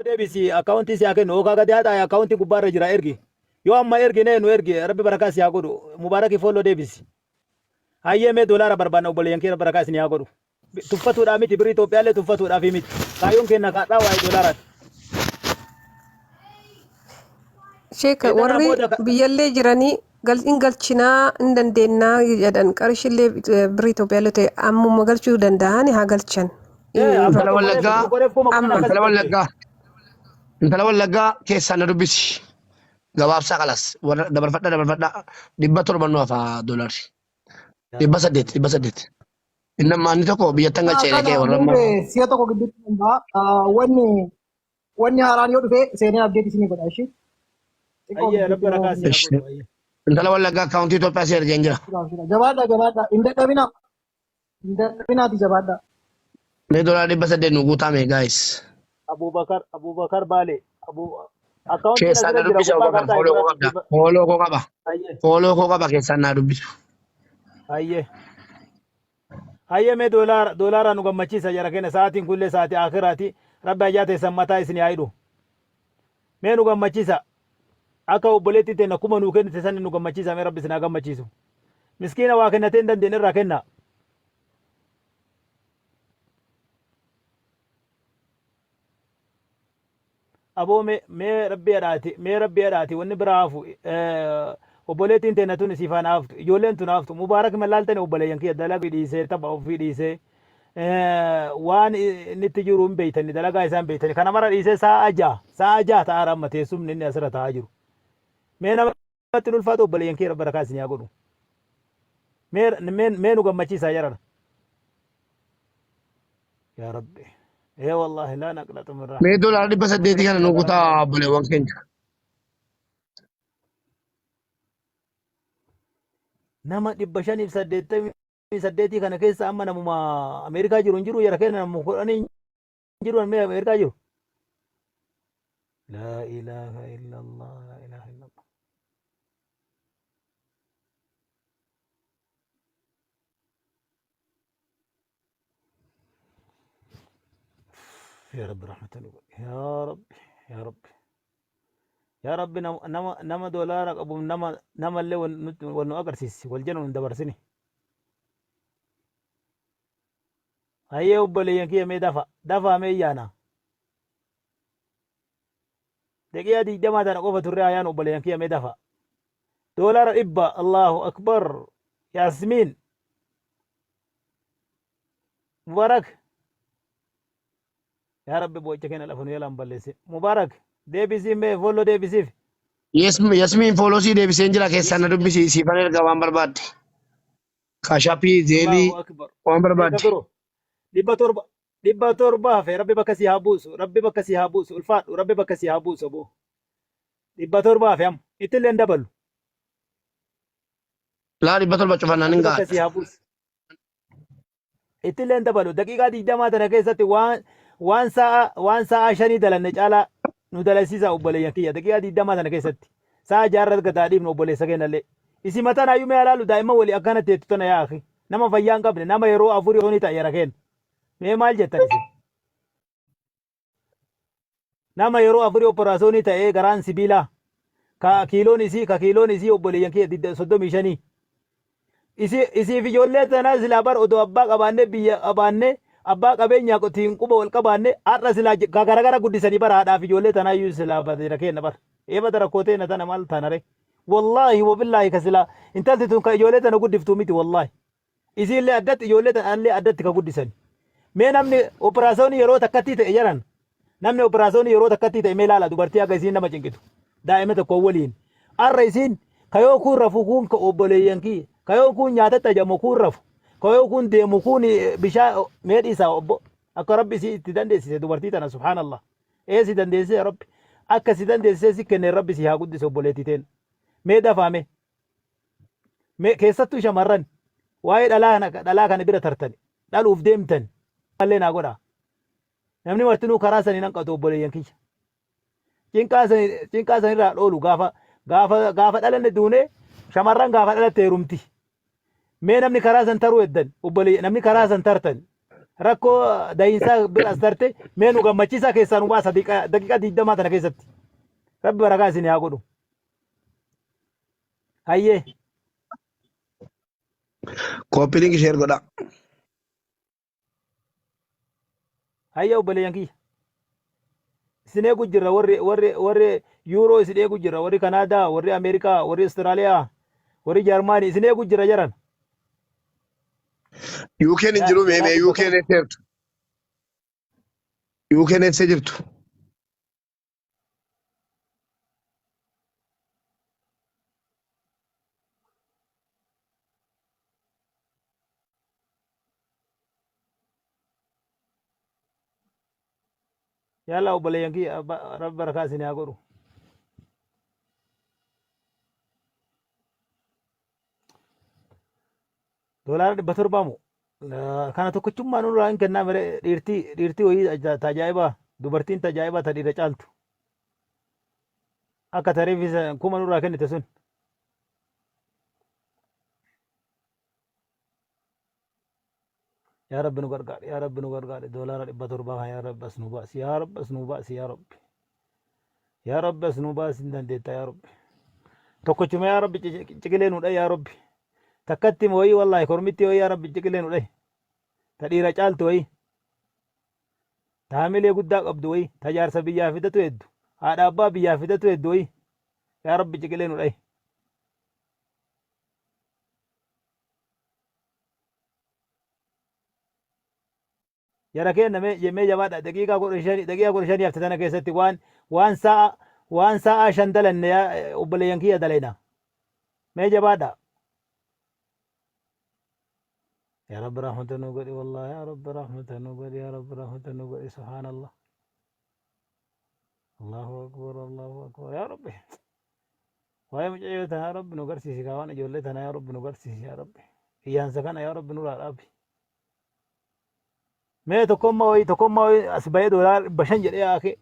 deebisi akkaawuntii si haa kennu yookaan gadi haa taa'e akkaawuntii gubbaarra jira ergi yoo amma ergi nee nu ergi rabbi barakaa si haa godhu mubaarakii fooloo deebisi hayyee mee doolaara barbaanna obboleeyyan keenya barakaa isin haa godhu tuffatuudhaa miti birrii Itoophiyaallee tuffatuudhaaf miti kaayyoon keenya kaadhaa waa'ee doolaaraati. Sheeka warri biyyallee jiranii in galchinaa in dandeenyaa jedhan qarshillee birrii Itoophiyaallee ta'e ammuma galchuu danda'an haa galchan. Intala wallaggaa keessaa na dubbisi. Gabaabsaa qalas dabarfadha 700 nu hafa doolaarri. 800. Inni maanni tokko biyyattan galchee kee warra amma. Si'a tokko gidduutti hundaa wanni haaraan yoo dhufe seenee abdeetii isinii godha ishee. Hayyee rabbi barakaa si haa godhu. Intala wallaggaa akkaawuntii Itoophiyaa si ergeen jira. Jabaadha. Hin dadhabinaati jabaadha. Mee doolaara 800 nu guutame guys. Abubakar Baale. Keessaa na dubbisa fooloo koo qaba keessaa na dubbisu. Hayyee mee doolaara nu gammachiisa jara keenya sa'aatiin kullee sa'aatii akiraati rabbi ayyaa teessan mataa isin yaa'idhu. Mee nu gammachiisa akka obboleettiin teenya akkuma nuu kennite sanni nu gammachiisa mee rabbi isin haa gammachiisu. Miskiina waa kennatee hin dandeenye irraa kenna. Aboo mee rabbi adhaati wanni biraa hafu obboleettiin teenya tun siifaan haftu ijoolleen tun haftu mubaarak mallaaltani obboleeyyan kiyya dalagaa dhiisee tapha ofii dhiisee waan inni itti jiru hin beeytani dalagaa isaan beeytani kana mara dhiisee sa'a ja'a ta'aa ramma teessumni inni asirra ta'aa jiru mee namatti hin ulfaatu obboleeyyan kiyya barakaa isin haa godhu mee nu gammachiisaa jarana yaa rabbi. والله لا نقلط من رحمة. مي دولار دي بس اديتي كان نوكوتا بولي وانكين. نما دي بشاني سديتي كان كيس أما نما أمريكا جرو يا ركين نما أنا جرو أنا أمريكا جرو. لا إله إلا الله لا إله إلا الله. يا رب رحمة يا رب نما دولارك أبو نما اللي ونو أقرسيس والجنون دبرسني هيا وبلي ينكي مي دفع مي يانا دقيقة دي جماعة أنا قفة الرعيان وبلي ينكي مي دفع دولار إبا الله أكبر ياسمين مبارك يا رب بوجهك هنا لفنو يلام بلسي مبارك ديبسي مي فولو ديبسي ياسمين فولو سي ديبسي انجلا كيسا ندبسي سيفان القوام برباد خشابي زيلي قوام برباد دبا توربا في ربي بكسي هابوس الفات ربي بكسي هابوس ابو دبا توربا في ام اتلين دبل لا دبا توربا شوفنا ننقا بكسي هابوس اتلين دبل دقيقة دي جماعة تنكيسة waan sa'a shanii dalanne caalaa nu dalansiisa obboleeyyan kiyya daqiiqaa 20 sana keessatti sa'a jaarrat gataa dhiibnu obboleessa keenyallee isi mataan hayyuu mee alaalu daa'imman walii akkana teettu tana yaa akhi nama fayyaa hin qabne nama yeroo afurii hoonii ta'a yara kenna mee maal jettan isin nama yeroo afurii operaasyoonii ta'ee garaan sibiilaa ka kiiloon isii obboleeyyan kiyya 35 isiif ijoollee tanaa silaa bar odoo abbaa qabaannee biyya qabaannee abbaa qabeenyaa qotiin quba wal qabaanne har'a silaa garagara guddisanii bara haadhaaf ijoollee tanaa iyyuu silaa bateera kenna bara eeba tarakkooteen tana maal taanare wallaahi wabillaahi ka silaa intalti tun ka ijoollee tana guddiftuu miti wallaahi isiillee addatti ijoollee tanallee addatti ka guddisani mee namni operaasyoonii yeroo takkatti ta'e jaran namni operaasyoonii yeroo takkatti ta'e mee laala dubartii akka isiin nama cinqitu daa'ima tokko waliin har'a isiin kayoo kun rafu kun ka obboleeyyan kiyya kayoo kun nyaatatti ajamu kun rafu kayoo kun deemu kun bishaa meedhiisa obbo akka rabbi si itti dandeessise dubartii tana subhaanallah si dandeessise rabbi akka si dandeessise si kenne rabbi si haa guddise obboleettiteen mee dafaame mee keessattuu shamarran waa'ee dhalaa kana bira tartani dhaluuf deemtan mallee naa godha namni martinuu karaa sanii nan qatu obboleeyyan kiyya cinqaa sanirraa dhoolu gaafa dhalanne duune shamarran gaafa dhalatte heerumti mee namni karaa san taruu eddan obboleeyyan namni karaa san tartan rakkoo dahinsaa bira as tarte mee nu gammachiisaa keessaa nu baasa daqiiqaa 20 tana keessatti rabbi barakaa isin haa godhu hayyee Koppiliin ishee godha. hayyee obboleeyyan kiyya isin eegu jirra warri yuuroo isin eegu jirra warri kanaadaa warri ameerikaa warri Austraaliyaa warri Jarmaanii isin eegu jirra jaran UK'n hin jiru mee UK'n eessa jirtu? UK'n eessa jirtu? yalla obboleeyyan kiyya rabbi barakaa isin haa godhu doolaara 700 mu kana tokkochummaa nurraa hin kennaa mere dhiirtii wayii tajaajibaa dubartiin tajaajibaa ta dhiira caaltu akka tariifis kuma nurraa kennite sun yaa rabbi nu gargaare yaa rabbi nu gargaare doolaara 700 kan yaa rabbi as nu baasi yaa rabbi as nu baasi yaa rabbi yaa rabbi as nu baasi hin dandeetta yaa rabbi tokkochuma yaa rabbi ciqilee nu dhahi yaa rabbi takkatti wayii wallaahi kormitti wayii yaa rabbi ciqilee nu dhahi ta dhiira caaltu wayii ta hamilee guddaa qabdu wayii ta jaarsa biyyaa fidatu heddu haadha abbaa biyyaa fidatu heddu wayii yaa rabbi ciqilee nu dhahi yara kenna mee jabaadha daqiiqaa 15 hafte tana keessatti waan sa'a 5 dalanne yaa obboleeyyan kiyya dalayna mee jabaadha يا رب رحمة نقولي والله يا رب رحمة نقولي يا رب رحمة نقولي سبحان الله الله أكبر الله أكبر يا ربي ويا مجيبتها يا رب نقرسي كوانا جولتنا يا رب نقرسي يا ربي هي سكنا يا رب نور ربي ما تقوم ما أسبوع دولار بشنجر يا أخي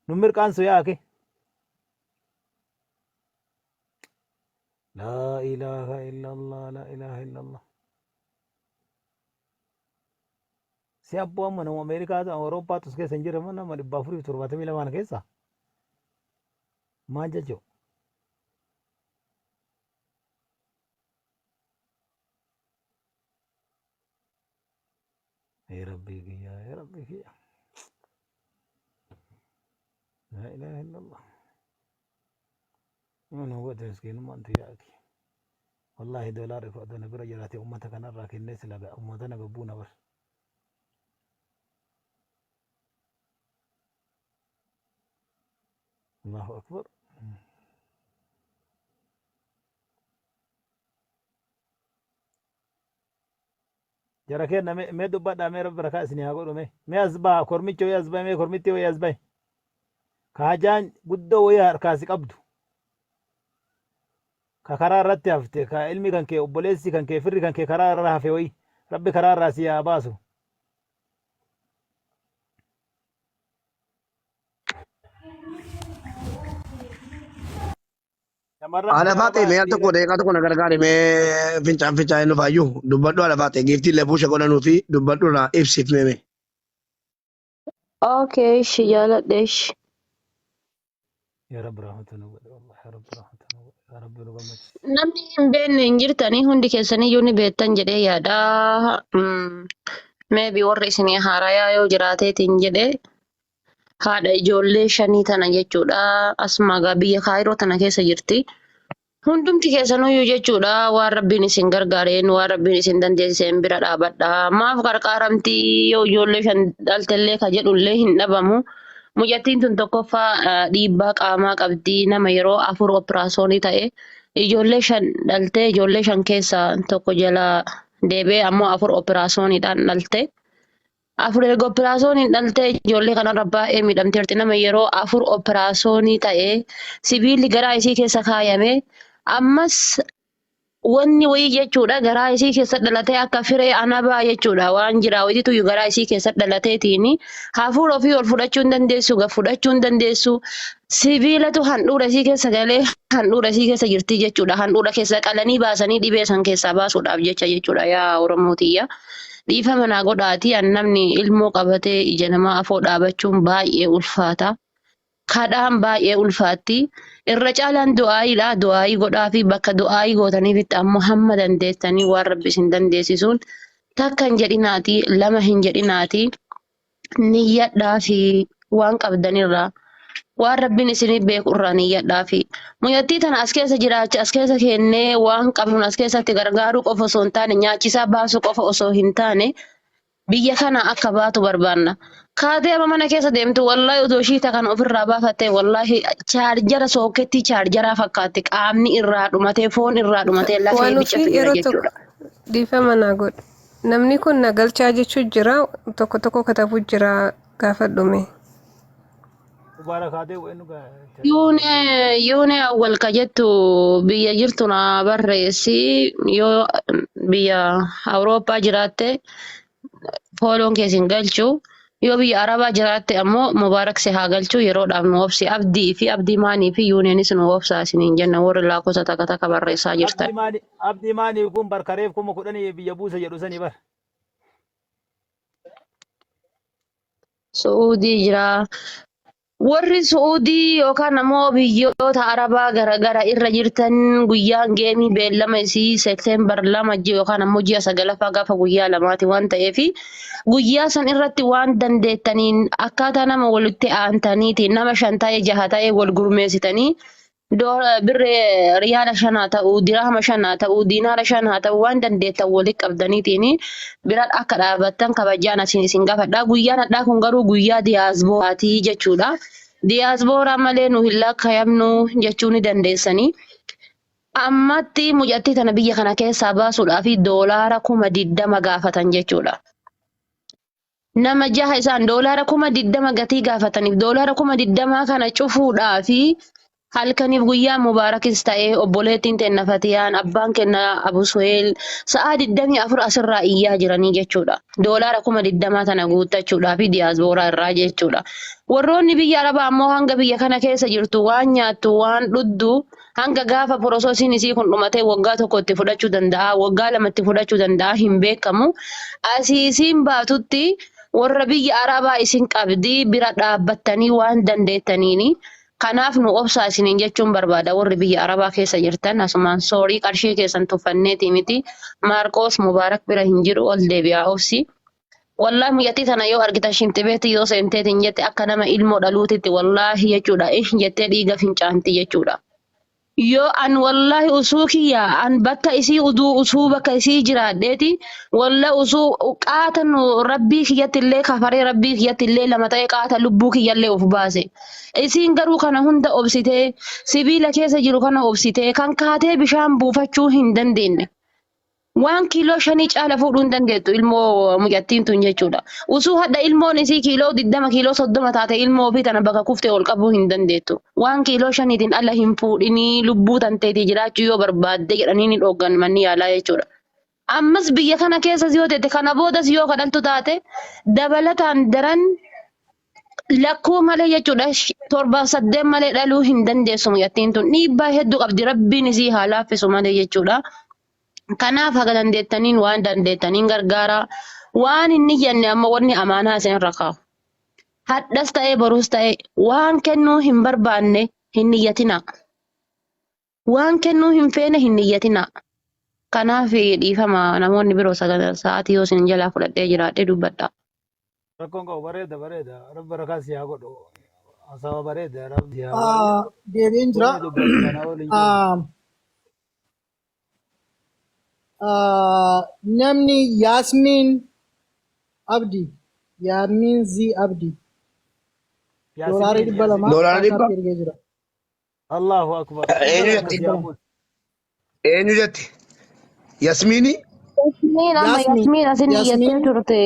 نمر كانسو يا أخي لا إله إلا الله لا إله إلا الله si abbaan mana Ameerikaa ta'an Awurooppaa tus keessa hin jirre mana 472 keessa maal jechuun rabbii kiyya la ilaha illallah mana wata miskiinummaan tuyyaati wallahi doolaarri fudhatana bira jiraate ummata kanarraa kennee silaga ummata na gabbuu na bar الله أكبر جرى كنا ما دبّا دامي رب بركة سني هقوله ما أزبا كورميتشو يا أزبا ما كورميتشو يا أزبا كهجان بدو ويا كاسك أبدو كقرار رتّي كعلمي كان كي أبوليسي كان كي فرّي كان كي قرار راه في وي ربي قرار راسي يا باسو Ada fate me alto kode ka to kona gargare me fincha no fayu dubbaddo ala fate gifti le pusha kona nuti dubbaddo na ifsif me Okay, shiyala desh. يا رب رحمتنا والله يا رب رحمتنا يا رب رحمتنا Namni hin beekne hin jirtanii hundi keessanii yoo ni beektan jedhee yaada. Maybe warri isinii haarayaa yoo jiraateetiin jedhee haadha ijoollee 5 tana jechuudha. Asmaagaa biyya Kaayiroo tana keessa jirti. Hundumti keessanuyyuu jechuudha waan rabbiin isin gargaareen waan rabbiin isin dandeessiseen bira dhaabadha. Maaf qarqaaramtii yoo ijoollee 5 dhaltellee ka jedhullee hin dhabamu. Mucattiin tun tokkoffaa dhiibbaa qaamaa qabdi nama yeroo 4 operaasyoonii ta'e ijoollee 5 dhaltee ijoollee 5 keessaa tokko jala deebi'ee ammoo 4 operaasyooniidhaan dhalte. 4 erga operaasyooniin dhaltee ijoollee kanarra baay'ee miidhamteerti nama yeroo 4 operaasyoonii ta'e sibiilli garaa isii keessa kaayame ammas wanni wayii jechuudha garaa isii keessa dhalatee akka firee anabaa jechuudha waan jira wayiitu garaa isii keessa dhalateetiin hafuura ofii ol fudhachuu hin dandeessu fudhachuu hin dandeessu sibiilatu handhuura isii keessa galee handhuura isii keessa jirti jechuudha handhuura keessa qalanii baasanii dhibee san keessaa baasuudhaaf jecha jechuudha yaa Oromootiyya dhiifama naa godhaati an namni ilmoo qabatee ija namaa afoo dhaabachuun baay'ee ulfaata. Kadhaan baay'ee ulfaatti. Irra caalaan du'aayiidha. Du'aayii godhaa fi bakka du'aayii gootaniifitti ammoo hamma dandeessanii waan rabbi isin dandeessisuun takka hin jedhinaati, lama hin jedhinaati. Niyyadhaa fi waan qabdanirraa waan rabbiin isinii beekurraa niyyadhaa fi muyyattii tana as keessa jiraacha as keessa kennee waan qabnuun as keessatti gargaaruu qofa osoo hin taane nyaachisaa baasuu qofa osoo hin taane biyya kana akka baatu barbaanna. Kaatee amma mana keessa deemtu wallaahi odoo shiita kana ofirraa baafattee wallaahi chaarjara sooketti chaarjaraa fakkaatti qaamni irraa dhumatee foon irraa dhumatee lafee Waan biccatu ofii jira yeroo jechuudha. tokko dhiifama naa godhe. Namni kun na galchaa jechuu jira tokko tokko katabu jira gaafa dhume. Mubaarakaatee wayinu Yuune awwal ka jettu biyya jirtu na barreessi yoo biyya Awurooppaa jiraatte fooloon keessin galchu yoo biyya Arabaa jiraatte ammoo mubaarak si haa galchu yeroodhaaf nu obsi abdii fi abdii maanii fi yuuneenis nu obsaa isiniin jenna warri laakota takka takka barreessaa jirtan. abdii maanii kun barkareef kuma kudhanii biyya buusa jedhu sanii bar. Suudii jira. Warri Suudii yookaan ammoo biyyoota Arabaa garaagara irra jirtan guyyaan geemii beellama isii Seekteembar 2 yookaan ammoo ji'a 9 gaafa guyyaa 2 waan ta'eef guyyaa san irratti waan dandeettaniin akkaataa nama walitti aantaniitiin nama 5 ta'e 6 ta'e wal gurmeessitanii birree riyaala 5 ta'uu dirhama 5 ta'uu diinaara 5 ta'uu waan dandeettan walitti qabdaniitiin bira akka dhaabattan kabajaan isin gaafadha. Guyyaan hadhaa kun garuu guyyaa diyaasbooraatii jechuudha. Diyaasbooraa malee nu hin lakkaa'amnu jechuu ni dandeessanii. Ammatti mucattii tana biyya kana keessaa baasuudhaaf doolaara 20,000 gaafatan jechuudha. Nama 6 isaan doolaara 20,000 gatii gaafataniif doolaara 20,000 kana cufuudhaaf halkaniif guyyaa mubaarakis ta'ee obboleettiin teenna Fatiyaan abbaan kenna Abu Suheel sa'a 24 asirraa iyyaa jiranii jechuudha. Doolaara 20,000 tana guuttachuudhaaf diyaasbooraa irraa jechuudha. Warroonni biyya Arabaa ammoo hanga biyya kana keessa jirtu waan nyaattu waan dhuddu hanga gaafa porosoosiin isii kun dhumatee waggaa tokko itti fudhachuu danda'a waggaa 2 itti fudhachuu danda'a hin beekamu. Asiisiin baatutti warra biyya Arabaa isin qabdi bira dhaabbattanii waan dandeettaniini. Kanaaf nu obsaa isiniin jechuun barbaada warri biyya Arabaa keessa jirtan asumaan soorii qarshii keessan tuffanneeti miti Maarqoos Mubaarak bira hin jiru ol deebi'aa obsi. Wallaahi mucattii tana yoo argitan shimtibeetti yoo seenteetiin jette akka nama ilmoo dhaluutitti wallaahi jechuudha jettee dhiiga fincaanti jechuudha. Yoo an wallaahi usuu kiyya an bakka isii usuu bakka isii jiraadheeti walla usuu qaata nu rabbii kiyyatti illee kafaree rabbii kiyyatti illee lama ta'e qaata lubbuu kiyyallee of baase. Isiin garuu kana hunda obsitee sibiila keessa jiru kana obsitee kan kaatee bishaan buufachuu hin dandeenye. Waan kiiloo 5 caala fuudhuu hin dandeettu ilmoo mucattiin tun jechuudha. Usuu hadda ilmoon isii kiiloo 20 kiiloo 30 taate ilmoo ofii tana bakka kuftee ol qabuu hin dandeettu. Waan kiiloo 5tiin ala hin fuudhinii lubbuu tanteetii jiraachuu yoo barbaadde jedhanii ni dhoogan manni yaalaa jechuudha. Ammas biyya kana keessas yoo ta'e kana boodas yoo kadhaltu taate dabalataan daran lakkuu malee jechuudha 7-8 malee dhaluu hin dandeessu mucattiin tun dhiibbaa hedduu qabdi rabbiin isii haa laaffisu malee jechuudha. Kanaaf haga dandeettaniin waan dandeettaniin gargaara waan inni jenne amma wanni amaanaa isin irra kaa'u. Hadhas ta'ee boruus ta'ee waan kennuu hin barbaanne hin niyyatina. Waan kennuu hin feene hin niyyatina. Kanaaf dhiifama namoonni biroo sa'aatii yoo isin jalaa fudhadhee jiraadhee dubbadha. Rakkoon qabu bareeda rabbi barakaa si haa godhu hasawa bareeda rabbi haa godhu. Deebiin jira. Namni Yaasmiin Abdi Yaasmiin Zii Abdi doolaara 200 Doolaara 100? ergee jira. Allahu akbar. Eenyu jetti? Yasmiini? Yasmiin asin niyyattee turte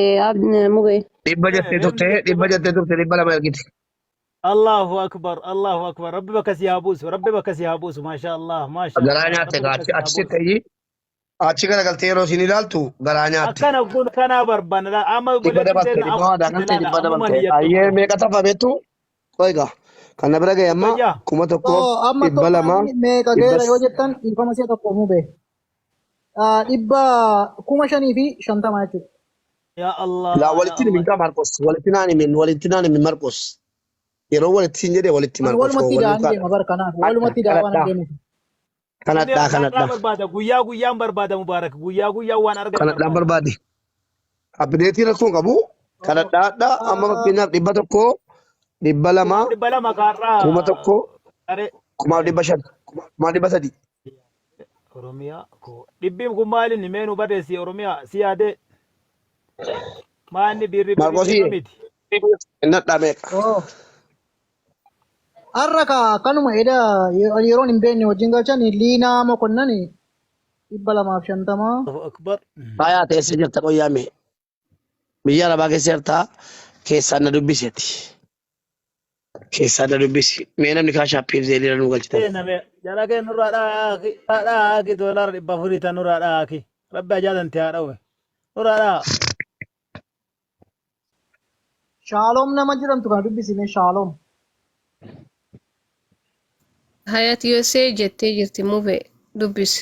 mugee. Dhibba jettee turte 200 ergiti. Allahu akbar rabbi bakka si haa buusu maasha Allah maasha Allah. Garaa nyaatte achi sitti achi kana galtee yeroo isin ilaaltu garaa nyaatte. Akkana kun kana barbaanna amma Dhibba dabalte. Ayyee meeqa tafa beektu? Qoyga. Kana bira ga'e amma 1,200 meeqa geera yoo jettan dhiifama si'a tokko mubee. 550 jechuudha. يا الله لا يا ولتني من الله كام ماركوس ولتني من ماركوس يرو ولتين جدي ولتي An ماركوس walumatti ولو da'an كان deema bara kanaaf walumatti da'a waan كندا deemuuf. inni كندا har'aa كندا barbaada guyyaan barbaada mubaarak guyyaa waan argatu كندا barbaada بربادي أبديتي رسون كابو كندا دا أما فينا دبتكو دبلما kumaaf 200 kaarraa كوما تكو are كوما دبشان كوما دبسدي oromiyaa ko dhibbiin kun maali inni meenuu barreessi oromiyaa si yaade maanni birri ماركوسي miti إن دامك Oh. Har'a kanuma yeroon hin beekne wajjin galchan liinaa mokonnani 250. Allahu akbar بايا تيسجل تقويامي بيجانا باقي سيرتا كيسانا دبسيتي كيسانا دبسي مينا نكاشا بيف زي لنا نقول name jala kee nurraa dhaaki doolar 400 nurraa dhaaki rabbi ajaadanti haa dhawe nurraa dhaa Shaaloom nama jedhamtu kan dubbisine Shaaloom. Hayat USA jettee jirti mube dubbisi.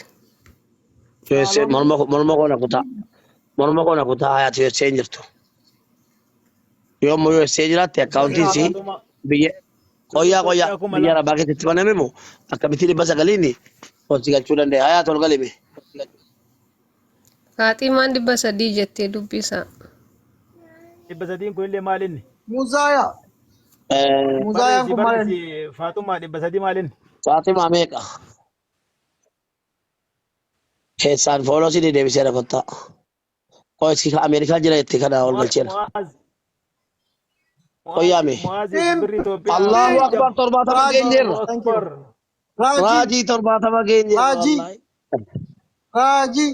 يوسف مرمى كونا كوتا مرمى كونا كوتا حياتي يوسف جرتو يوم يوسف جرات أكاونتي سي بيجي قويا بيجي رباكي تتبنا ميمو أكملتي بس قاليني وتيجي تقولن ده حياة تقولي مي Faaximaan 300 jettee dubbisa. 300 kun illee maalinni Muzaaya. Muzaayaan kun maal? barreessi Faaxumaa 300 maalinni فاطمة ميكا كيسان فولوسي دي ديبي سيرا كوتا قويس أمريكا جرا يتكنا أول بالشير قويامي الله أكبر تربات ما جينجر Raajii. راجي تربات ما جينجر Raajii. Raajii.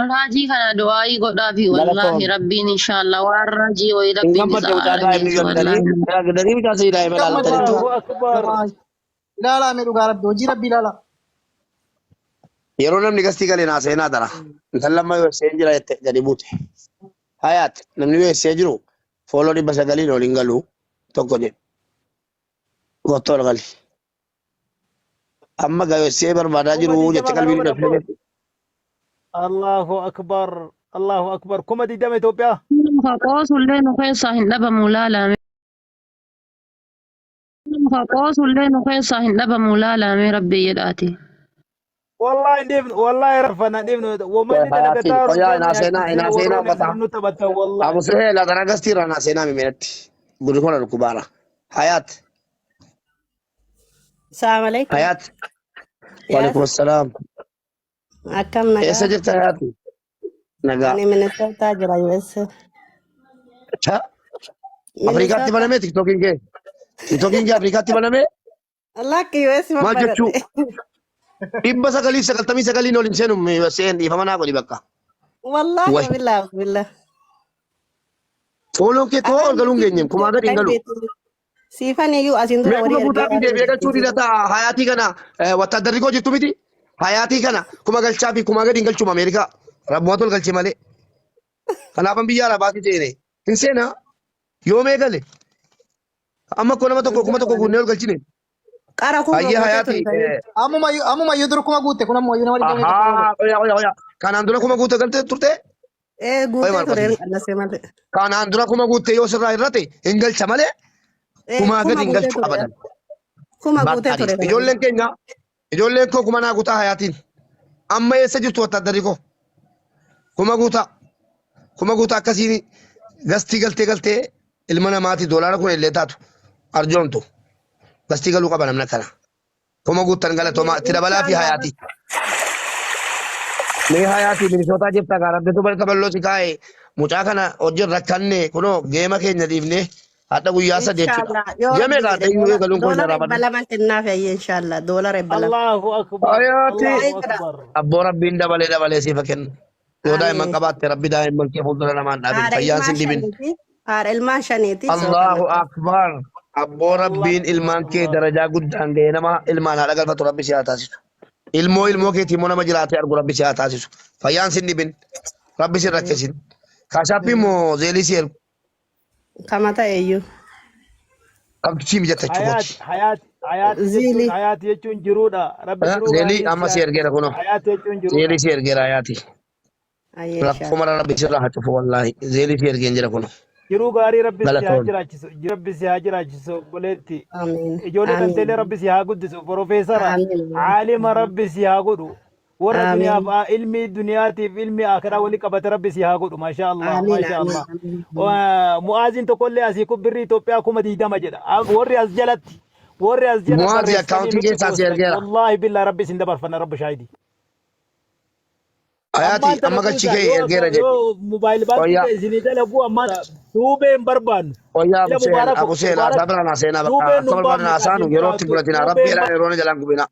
Raajii kana du'aayii godhaafi wallaahi Galatoon. rabbiin inshaallah waan raajii wayii rabbiin إنكم isa بدو جاتا argeessu إنكم wallaahi. قدري قدري بجاسي لا يملا لا تريتو Allahu akbar Ilaalaa mee dhugaa rabbi hojii rabbi ilaalaa. yeroo namni gastii galee naa seenaa dara intal lamma yoo seen jira jette gadi buute hayaat namni yoo see jiru fooloo 900 waliin galu tokko jedhe gottoo ol gali amma gayoo see barbaadaa jiru jette qalbii dhabee Allahu akbar Allahu akbar kuma 20 Itoophiyaa Muka qoosullee nu keessaa hin dhabamu laalame. Muka qoosullee nu keessaa hin dhabamu laalame rabbi jedhaati. wallahi ndivyo wallahi rafana ndivyo wamani Hayati, tanagataa oya, inasena bata. nutabata wallahi abu sehee la dara gastii irraa naa seenaa mimeetti gurri kola dhukubaara hayaat Assalamu alaikum. hayaat waalaikum assalaam Akkam eessa nagaa? jirta hayaati nagaa Ani Minnesota jira US. cha afrikaatti banamee tiktookiin kee afrikaatti banamee Lakki US ma maal jechuu 999 olin seenu seen dhiifama naa godhi bakka Wallahi Wai. billah. fooloon kee koo ol galuun geenyeem kumaa gadi hin galu Siifan iyyuu asiin dura mee kuma guutaa fi deebi'ee galchuu didata hayaatii kana wattaadarri koo jirtu miti hayaatii kana kuma galchaa fi kumaa gadi hin galchuum ameerikaa rabbumaatu ol galche malee kanaafan biyya alabaatii seene hin seenaa yoomee gale amma koo nama tokko kuma tokko guunnee ol galchine Qara kun hayyee hayaatii Ammuma iyyuu dur kuma guutte kun ammoo iyyuu nama dhibamee tokko. ahaa oya kanaan dura kuma guutte galte turte guutee Marcos. ture qallasee malee. kanaan dura kuma guutte yoo sirraa irrate hin galcha malee kumaa gadi hin galchu abadan Kuma guutee ture. ijoolleen keenya ijoolleen koo kuma naa guutaa hayaatiin amma eessa jirtu wattaadarri koo kuma guutaa akkasiin gastii galtee ilma namaati doolaara kun illee taatu arjoomtu gastii galuu qaba namna kana kuma guuttan galatoomaa itti dabalaa fi hayaatii. Mee hayaatii minisootaa jirta gaarabdeetu bari taballoo si kaa'e mucaa kana hojii rakkanne kunoo geema keenya dhiifnee hadha guyyaa sadii jechuudha. Geemee gaadha iyyuu eegaluun kun irraa Doolara balaman kennaaf ayye inshallah doolara balaman. Allahu akbar Hayati. Allahu akbar Abboo rabbiin dabalee siifa kennu. Yoo daa'imman qabaatte rabbi daa'imman kee fuuldura namaan dhaabin fayyaan sin dhibin. Haadha ilmaan shaniiti. Allahu akbar. Abboo rabbiin ilmaan kee darajaa guddaan ga'ee nama ilmaan haadha galfatu rabbi si haa taasisu. Ilmoo keetii immoo nama jiraatee argu rabbi si haa taasisu. Fayyaan sin dhibin. Rabbi sin rakkisin. Kaasaappii immoo zeelii si ergu. Kamata eeyyuu. Qabdu si mijata jechuudha. hayati jechuun jiruudha rabbi jiruu Zeelii amma si ergeera kunoo. hayati jechuun jiruudha Zeelii si ergeera hayaati. Ayyee Rakkoo inshallah. mara rabbi sirraa haa cufu wallaahi. Zeelii fi ergeen jira kun. Jiruu gaarii rabbi si haa Galatoon. jiraachisu. Rabbi si haa jiraachisu obboleetti. Amiin. Ijoollee Amiin. tanteelee rabbi si haa guddisu. Profeesara Amiin. caalima rabbi si haa godhu. Warra Amiin. duniyaaf ilmi duniyaatiif ilmi akiraa wali qabate rabbi si haa godhu. Maasha Allah. Amiin. Maasha Amiin. Allah. Amiin. Mu'aaziin tokkollee asii kun birrii Itoophiyaa kuma 20 jedha. Warri as jalatti. Warri as jala Mu'aazii barreessanii akkaawuntii nutti keessaa si poostan. ergeera. Wallaahi billaa rabbi isin dabarfanna rabbi shaahidi. Ayaati Ammaan tana amma gachi kuusaa kee ergeera jedhe. yoo mobaayil baankii Fayyaa. ta'e isinii dalagu ammaan duubee hin barbaannu. Fayyaa Ila Abuseen mubaarak Abuseen haasaa biraan haaseenaa bakka duubeen akka nun barbaadan baafnu haasaan asiin yerootti jiraattu fudhatina duubeen rabbiidhaan yeroo na jalaan gubina.